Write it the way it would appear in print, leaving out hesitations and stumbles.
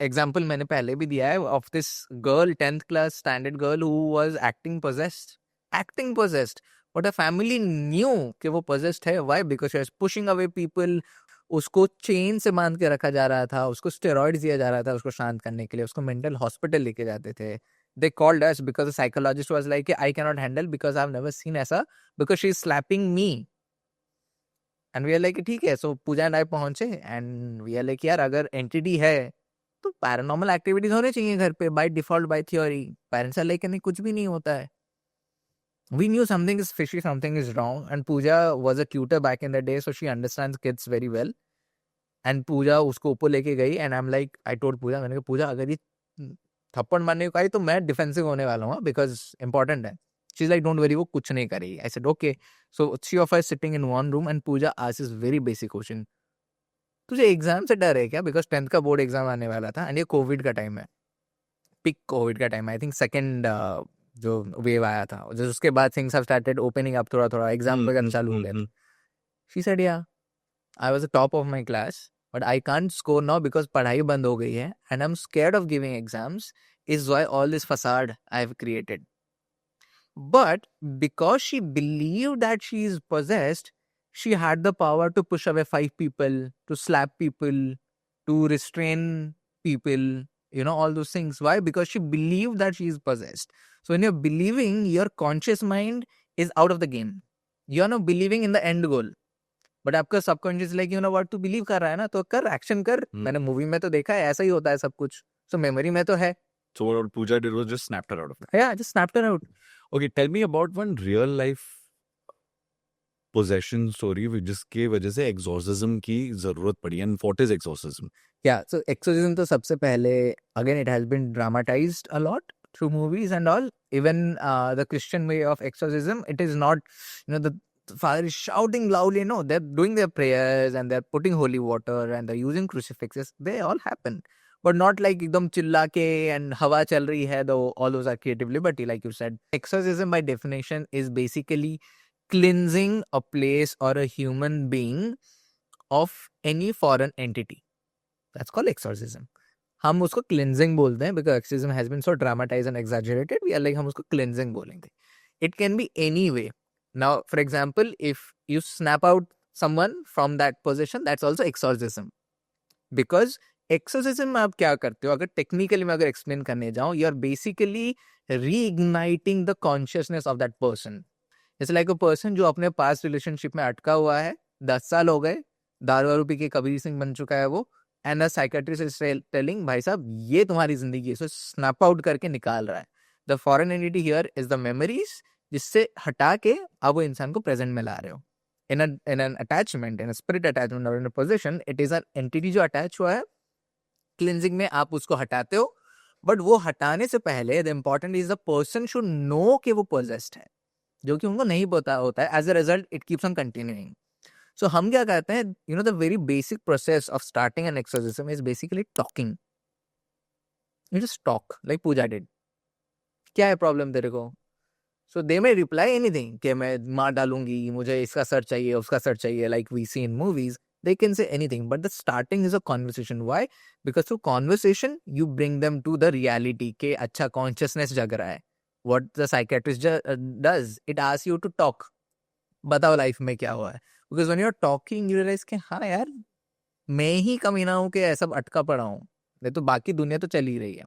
Example मैंने पहले भी दिया है of this girl 10th class standard girl who was acting possessed, but a family new कि वो पोजेस्ड है. Why? Because she was pushing away people. उसको चेन से बांध के रखा जा रहा था, उसको स्टेरॉइड्स दिया जा रहा था उसको शांत करने के लिए, उसको मेंटल हॉस्पिटल लेके जाते थे. They called us because the psychologist was like, I cannot handle because I've never seen ऐसा, because she's slapping me. And we are like, ठीक है. So पूजा and I पहुंचे and we are like, यार अगर entity है तो paranormal activities होने चाहिए घर पे by default, by theory. Parents are like नहीं, कुछ भी नहीं होता है. We knew something is fishy, something is wrong, and Pooja was a tutor back in the day, so she understands kids very well. And Pooja उसको ऊपर लेके गई and I'm like, I told Pooja, मैंने कहा पूजा अगर ये थप्पड़ मारने को आई तो मैं डिफेंसिव होने वाला हूँ बिकॉज इंपॉर्टेंट है. She is like don't worry, वो कुछ नहीं करेगी. I said okay. So three of us sitting in one room and Pooja asks this very basic question, तुझे एग्जाम से डर है क्या? बिकॉज 10th का बोर्ड एग्जाम आने वाला था एंड ये कोविड का टाइम है, पिक कोविड का टाइम. आई थिंक सेकंड जो वेव आया था, जो उसके बाद things have started opening up थोड़ा थोड़ा, एग्जाम वगैरह चालू हो गए. शी सेड या I was the top of my class but I can't score now because पढ़ाई बंद हो गई है and I am scared of giving exams, is why all this facade I've created. But because she believed that she is possessed, she had the power to push away 5 people, to slap people, to restrain people, all those things. Why? Because she believed that she is possessed. So when you're believing, your conscious mind is out of the game. You're not believing in the end goal. But आपका subconscious like what to believe कर रहा है ना, तो कर, action कर. मैंने movie में तो देखा है ऐसा ही होता है सब कुछ. सो मेमोरी में तो है. So what Pooja did was just snapped her out of it. Yeah, just snapped her out. Okay, tell me about one real life possession story जिसके वजह से exorcism की जरूरत पड़ी. And what is exorcism? Yeah, so exorcism तो सबसे पहले, again it has been dramatized a lot through movies and all. Even the Christian way of exorcism, it is not, the father is shouting loudly. No, they're doing their prayers and they're putting holy water and they're using crucifixes. They all happen. But not like एकदम चिल्ला के and हवा चल रही है, though all those are creative liberty, like you said. Exorcism by definition is basically cleansing a place or a human being of any foreign entity. That's called exorcism. हम उसको cleansing बोलते हैं because exorcism has been so dramatized and exaggerated. We are like, हम उसको cleansing बोलेंगे. It can be any way. Now, for example, if you snap out someone from that position, that's also exorcism. Because exorcism में आप क्या करते हो, अगर technically मैं अगर एक्सप्लेन करने जाऊं, you are basically reigniting the consciousness of that person. It's like a person जो अपने पास्ट रिलेशनशिप में अटका हुआ है, 10 साल हो गए, दारू वारू पी के कबीर सिंह बन चुका है वो, and the psychiatrist is telling भाई साहब ये तुम्हारी जिंदगी है. सो स्नैप आउट करके निकाल रहा है. The foreign entity here is the memories, जिससे हटा के आप वो इंसान को प्रेजेंट में ला रहे हो. in an attachment, in a spirit attachment or in a possession, it is an entity जो अटैच हुआ है. क्लिनजिंग में आप उसको हटाते हो, बट वो हटाने से पहले the important is the person should know कि वो पोजेस्ड है, जो कि उनको नहीं पता होता है. As a result it keeps on continuing. So हम क्या कहते हैं, the very basic process of starting an exorcism is basically talking. You just talk like Puja did. क्या है प्रॉब्लम तेरे को? सो दे मे रिप्लाई एनीथिंग कि मैं मार डालूंगी, मुझे इसका सर चाहिए, उसका सर चाहिए, like we see in movies. They can say anything, but the starting is a conversation. Why? Because through conversation, you bring them to the reality के अच्छा consciousness जग रहा है. What the psychiatrist does, it asks you to talk. बताओ life में क्या हुआ है. Because when you're talking, you realize कि हाँ यार, मैं ही कमीना हूँ कि ऐसा अटका पड़ा हूँ, नहीं तो बाकी दुनिया तो चल ही रही है.